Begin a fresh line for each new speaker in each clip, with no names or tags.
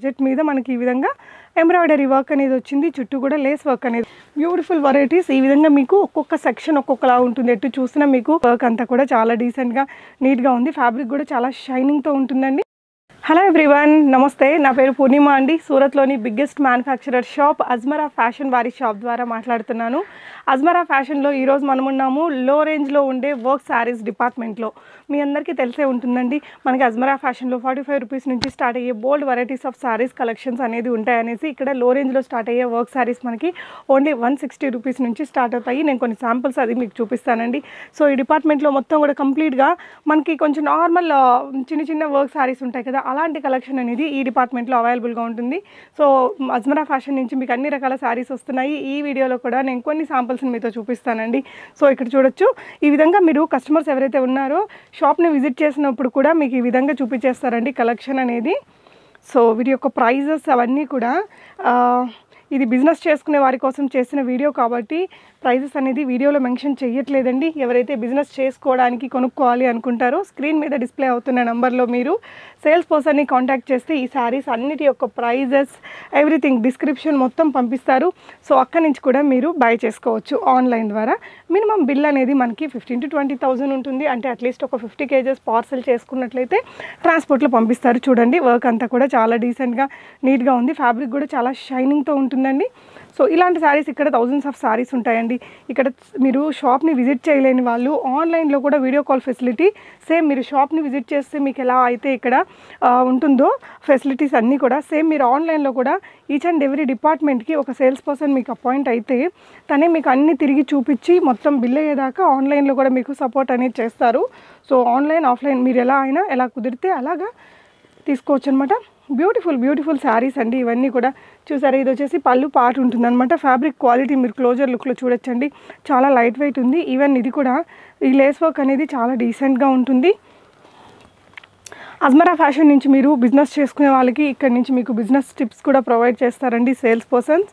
Jet మీద మనకి ఈ విధంగా ఎంబ్రాయిడరీ వర్క్ అనేది వచ్చింది, చుట్టూ కూడా లేస్ వర్క్ అనేది. Beautiful varieties. ఈ విధంగా మీకు ఒక్కొక్క సెక్షన్ ఒక్కొక్కలా ఉంటుంది. ఎటు చూసినా మీకు వర్క్ అంతా కూడా చాలా డీసెంట్గా నీట్గా ఉంది. ఫ్యాబ్రిక్ కూడా చాలా షైనింగ్తో ఉంటుందండి. హలో ఎవ్రీవన్, నమస్తే. నా పేరు పూర్ణిమ అండి. సూరత్లోని biggest manufacturer shop Ajmera Fashion వారి షాప్ ద్వారా మాట్లాడుతున్నాను. అజ్మరా ఫ్యాషన్లో ఈరోజు మనమున్నాము లో రేంజ్లో ఉండే వర్క్ శారీస్ డిపార్ట్మెంట్లో. మీ అందరికీ తెలిసే ఉంటుందండి, మనకి అజ్మరా ఫ్యాషన్లో 45 రూపీస్ నుంచి స్టార్ట్ అయ్యే బోల్డ్ వెరైటీస్ ఆఫ్ శారీస్ కలెక్షన్స్ అనేది ఉంటాయనేసి ఇక్కడ లో రేంజ్లో స్టార్ట్ అయ్యే వర్క్ శారీస్ మనకి ఓన్లీ 160 రూపీస్ నుంచి స్టార్ట్ అవుతాయి. నేను కొన్ని శాంపుల్స్ అది మీకు చూపిస్తానండి. సో ఈ డిపార్ట్మెంట్లో మొత్తం కూడా కంప్లీట్గా మనకి కొంచెం నార్మల్ చిన్న చిన్న వర్క్ శారీస్ ఉంటాయి కదా, అలాంటి కలెక్షన్ అనేది ఈ డిపార్ట్మెంట్లో అవైలబుల్గా ఉంటుంది. సో అజ్మరా ఫ్యాషన్ నుంచి మీకు అన్ని రకాల శారీస్ వస్తున్నాయి. ఈ వీడియోలో కూడా నేను కొన్ని శాంపుల్స్ని మీతో చూపిస్తానండి. సో ఇక్కడ చూడొచ్చు, ఈ విధంగా మీరు కస్టమర్స్ ఎవరైతే ఉన్నారో షాప్ని విజిట్ చేసినప్పుడు కూడా మీకు ఈ విధంగా చూపించేస్తారండి కలెక్షన్ అనేది. సో వీటి యొక్క ప్రైజెస్ అవన్నీ కూడా ఇది బిజినెస్ చేసుకునే వారి కోసం చేసిన వీడియో కాబట్టి ప్రైజెస్ అనేది వీడియోలో మెన్షన్ చేయట్లేదండి. ఎవరైతే బిజినెస్ చేసుకోవడానికి కొనుక్కోవాలి అనుకుంటారో స్క్రీన్ మీద డిస్ప్లే అవుతున్న నెంబర్లో మీరు సేల్స్ పర్సన్ని కాంటాక్ట్ చేస్తే ఈ శారీస్ అన్నిటి యొక్క ప్రైజెస్ ఎవ్రీథింగ్ డిస్క్రిప్షన్ మొత్తం పంపిస్తారు. సో అక్కడి నుంచి కూడా మీరు బై చేసుకోవచ్చు ఆన్లైన్ ద్వారా. మినిమం బిల్ అనేది మనకి 15,000 to 20,000 ఉంటుంది. అంటే అట్లీస్ట్ ఒక 50 kgs పార్సల్ చేసుకున్నట్లయితే ట్రాన్స్పోర్ట్లో పంపిస్తారు. చూడండి, వర్క్ అంతా కూడా చాలా డీసెంట్గా నీట్గా ఉంది. ఫ్యాబ్రిక్ కూడా చాలా షైనింగ్తో ఉంటుందండి. సో ఇలాంటి శారీస్ ఇక్కడ థౌజండ్స్ ఆఫ్ శారీస్ ఉంటాయండి. ఇక్కడ మీరు షాప్ని విజిట్ చేయలేని వాళ్ళు ఆన్లైన్లో కూడా వీడియో కాల్ ఫెసిలిటీ సేమ్ మీరు షాప్ని విజిట్ చేస్తే మీకు ఎలా అయితే ఇక్కడ ఉంటుందో ఫెసిలిటీస్ అన్నీ కూడా సేమ్ మీరు ఆన్లైన్లో కూడా ఈచ్ అండ్ ఎవ్రీ డిపార్ట్మెంట్కి ఒక సేల్స్ పర్సన్ మీకు అపాయింట్ అయితే తనే మీకు అన్ని తిరిగి చూపించి మొత్తం బిల్ అయ్యేదాకా ఆన్లైన్లో కూడా మీకు సపోర్ట్ అనేది చేస్తారు. సో ఆన్లైన్ ఆఫ్లైన్ మీరు ఎలా కుదిరితే అలాగా తీసుకోవచ్చు అనమాట. బ్యూటిఫుల్ శారీస్ అండి ఇవన్నీ కూడా. చూసారా, ఇది వచ్చేసి పళ్ళు పార్ట్ ఉంటుందన్నమాట. ఫ్యాబ్రిక్ క్వాలిటీ మీరు క్లోజర్ లుక్లో చూడొచ్చండి, చాలా లైట్ వెయిట్ ఉంది. ఈవెన్ ఇది కూడా ఈ లేస్ వర్క్ అనేది చాలా డీసెంట్గా ఉంటుంది. అజ్మరా ఫ్యాషన్ నుంచి మీరు బిజినెస్ చేసుకునే వాళ్ళకి ఇక్కడ నుంచి మీకు బిజినెస్ టిప్స్ కూడా ప్రొవైడ్ చేస్తారండి సేల్స్ పర్సన్స్.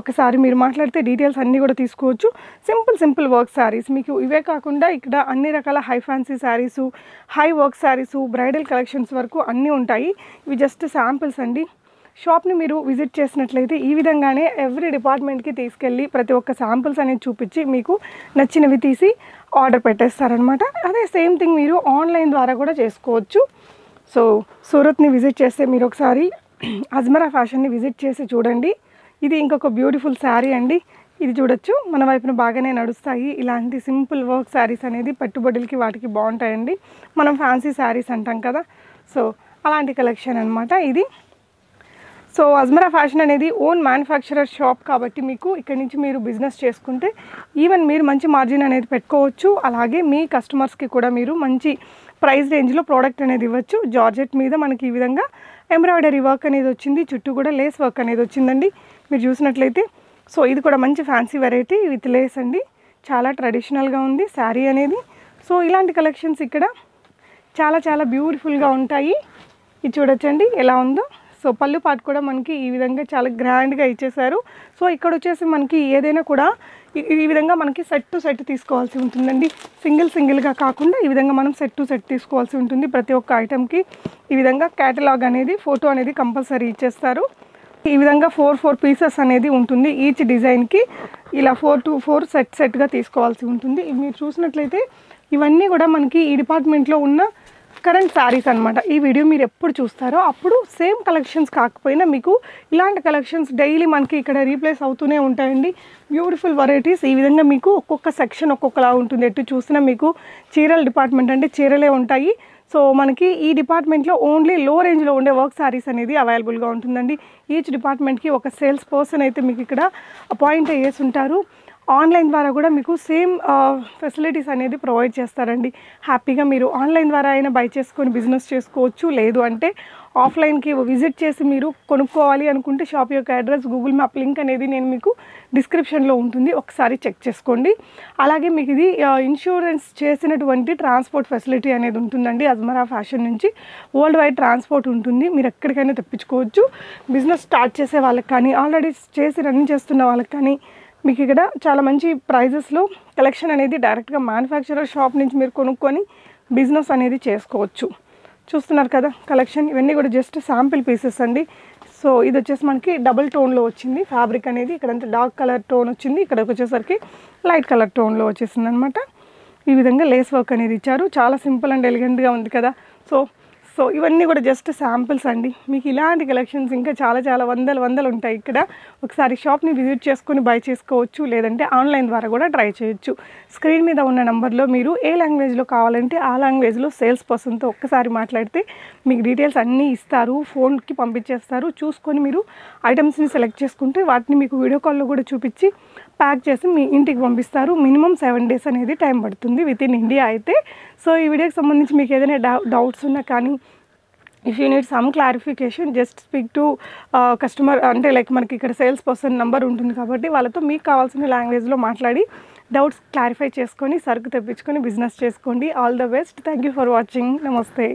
ఒకసారి మీరు మాట్లాడితే డీటెయిల్స్ అన్నీ కూడా తీసుకోవచ్చు. సింపుల్ వర్క్ శారీస్ మీకు ఇవే కాకుండా ఇక్కడ అన్ని రకాల high fancy saris, high work saris, bridal collections వరకు అన్నీ ఉంటాయి. ఇవి జస్ట్ శాంపిల్స్ అండి. షాప్ని మీరు విజిట్ చేసినట్లయితే ఈ విధంగానే ఎవ్రీ డిపార్ట్మెంట్కి తీసుకెళ్ళి ప్రతి ఒక్క శాంపిల్స్ అనేది చూపించి మీకు నచ్చినవి తీసి ఆర్డర్ పెట్టేస్తారనమాట. అదే సేమ్ థింగ్ మీరు ఆన్లైన్ ద్వారా కూడా చేసుకోవచ్చు. సో సూరత్ని విజిట్ చేస్తే మీరు ఒకసారి అజ్మరా ఫ్యాషన్ని విజిట్ చేసి చూడండి. ఇది ఇంకొక బ్యూటిఫుల్ శారీ అండి. ఇది చూడొచ్చు, మన వైపున బాగానే నడుస్తాయి ఇలాంటి సింపుల్ వర్క్ శారీస్ అనేది. పెట్టుబడులకి వాటికి బాగుంటాయండి. మనం ఫ్యాన్సీ శారీస్ అంటాం కదా, సో అలాంటి కలెక్షన్ అనమాట ఇది. సో అజ్మరా ఫ్యాషన్ అనేది ఓన్ మ్యానుఫ్యాక్చరర్ షాప్ కాబట్టి మీకు ఇక్కడ నుంచి మీరు బిజినెస్ చేసుకుంటే ఈవెన్ మీరు మంచి మార్జిన్ అనేది పెట్టుకోవచ్చు. అలాగే మీ కస్టమర్స్కి కూడా మీరు మంచి ప్రైస్ రేంజ్లో ప్రోడక్ట్ అనేది ఇవ్వచ్చు. జార్జెట్ మీద మనకి ఈ విధంగా ఎంబ్రాయిడరీ వర్క్ అనేది వచ్చింది, చుట్టూ కూడా లేస్ వర్క్ అనేది వచ్చిందండి మీరు చూసినట్లయితే. సో ఇది కూడా మంచి ఫ్యాన్సీ వెరైటీ విత్ లేస్ అండి, చాలా ట్రెడిషనల్గా ఉంది శారీ అనేది. సో ఇలాంటి కలెక్షన్స్ ఇక్కడ చాలా బ్యూటిఫుల్గా ఉంటాయి. ఇది చూడొచ్చండి ఎలా ఉందో. సో పళ్ళు పాటు కూడా మనకి ఈ విధంగా చాలా గ్రాండ్గా ఇచ్చేసారు. సో ఇక్కడ వచ్చేసి మనకి ఏదైనా కూడా ఈ విధంగా మనకి సెట్ టు సెట్ తీసుకోవాల్సి ఉంటుందండి. సింగిల్గా కాకుండా ఈ విధంగా మనం సెట్ టు సెట్ తీసుకోవాల్సి ఉంటుంది. ప్రతి ఒక్క ఐటెంకి ఈ విధంగా క్యాటలాగ్ అనేది ఫోటో అనేది కంపల్సరీ ఇచ్చేస్తారు. ఈ విధంగా 4 పీసెస్ అనేది ఉంటుంది. ఈచ్ డిజైన్కి ఇలా 4 to 4 సెట్గా తీసుకోవాల్సి ఉంటుంది. మీరు చూసినట్లయితే ఇవన్నీ కూడా మనకి ఈ డిపార్ట్మెంట్లో ఉన్న కరెంట్ శారీస్ అనమాట. ఈ వీడియో మీరు ఎప్పుడు చూస్తారో అప్పుడు సేమ్ కలెక్షన్స్ కాకపోయినా మీకు ఇలాంటి కలెక్షన్స్ డైలీ మనకి ఇక్కడ రీప్లేస్ అవుతూనే ఉంటాయండి. Beautiful varieties. ఈ విధంగా మీకు ఒక్కొక్క సెక్షన్ ఒక్కొక్కలా ఉంటుంది. ఎటు చూసినా మీకు చీరల డిపార్ట్మెంట్ అంటే చీరలే ఉంటాయి. సో మనకి ఈ డిపార్ట్మెంట్లో ఓన్లీ లో రేంజ్లో ఉండే వర్క్ శారీస్ అనేది అవైలబుల్గా ఉంటుందండి. ఈచ్ డిపార్ట్మెంట్కి ఒక సేల్స్ పర్సన్ అయితే మీకు ఇక్కడ అపాయింట్ అయ్యేసి ఉంటారు. ఆన్లైన్ ద్వారా కూడా మీకు సేమ్ ఫెసిలిటీస్ అనేది ప్రొవైడ్ చేస్తారండి. హ్యాపీగా మీరు ఆన్లైన్ ద్వారా అయినా బై చేసుకొని బిజినెస్ చేసుకోవచ్చు. లేదు అంటే ఆఫ్లైన్కి విజిట్ చేసి మీరు కొనుక్కోవాలి అనుకుంటే షాప్ యొక్క అడ్రస్, గూగుల్ మ్యాప్ లింక్ అనేది నేను మీకు డిస్క్రిప్షన్లో ఉంటుంది, ఒకసారి చెక్ చేసుకోండి. అలాగే మీకు ఇది ఇన్సూరెన్స్ చేసినటువంటి ట్రాన్స్పోర్ట్ ఫెసిలిటీ అనేది ఉంటుందండి. అజ్మరా ఫ్యాషన్ నుంచి వరల్డ్ వైడ్ ట్రాన్స్పోర్ట్ ఉంటుంది. మీరు ఎక్కడికైనా తెప్పించుకోవచ్చు. బిజినెస్ స్టార్ట్ చేసే వాళ్ళకి కానీ ఆల్రెడీ చేసి రన్ చేస్తున్న వాళ్ళకి కానీ మీకు ఇక్కడ చాలా మంచి ప్రైజెస్లో కలెక్షన్ అనేది డైరెక్ట్గా మ్యానుఫ్యాక్చరర్ షాప్ నుంచి మీరు కొనుక్కొని బిజినెస్ అనేది చేసుకోవచ్చు. చూస్తున్నారు కదా కలెక్షన్, ఇవన్నీ కూడా జస్ట్ శాంపిల్ పీసెస్ అండి. సో ఇది వచ్చేసి మనకి డబుల్ టోన్లో వచ్చింది ఫ్యాబ్రిక్ అనేది. ఇక్కడంతా డార్క్ కలర్ టోన్ వచ్చింది, ఇక్కడికి వచ్చేసరికి లైట్ కలర్ టోన్లో వచ్చేసింది అనమాట. ఈ విధంగా లేస్ వర్క్ అనేది ఇచ్చారు. చాలా సింపుల్ అండ్ ఎలిగెంట్గా ఉంది కదా. సో ఇవన్నీ కూడా జస్ట్ శాంపిల్స్ అండి. మీకు ఇలాంటి కలెక్షన్స్ ఇంకా చాలా చాలా వందలు ఉంటాయి ఇక్కడ. ఒకసారి షాప్ని విజిట్ చేసుకొని బై చేసుకోవచ్చు, లేదంటే ఆన్లైన్ ద్వారా కూడా ట్రై చేయొచ్చు. స్క్రీన్ మీద ఉన్న నెంబర్లో మీరు ఏ లాంగ్వేజ్లో కావాలంటే ఆ లాంగ్వేజ్లో సేల్స్ పర్సన్తో ఒక్కసారి మాట్లాడితే మీకు డీటెయిల్స్ అన్నీ ఇస్తారు, ఫోన్కి పంపించేస్తారు. చూసుకొని మీరు ఐటమ్స్ని సెలెక్ట్ చేసుకుంటే వాటిని మీకు వీడియో కాల్లో కూడా చూపించి ప్యాక్ చేసి మీ ఇంటికి పంపిస్తారు. మినిమం 7 days అనేది టైం పడుతుంది విత్ ఇన్ ఇండియా అయితే. సో ఈ వీడియోకి సంబంధించి మీకు ఏదైనా డౌట్స్ ఉన్నా కానీ, if you need some clarification just speak to customer, అంటే లైక్ మనకి ఇక్కడ సేల్స్ పర్సన్ నెంబర్ ఉంటుంది కాబట్టి వాళ్ళతో మీకు కావాల్సిన లాంగ్వేజ్లో మాట్లాడి డౌట్స్ క్లారిఫై చేసుకొని సరుకు తెప్పించుకొని బిజినెస్ చేసుకోండి. All the best. Thank you for watching. నమస్తే.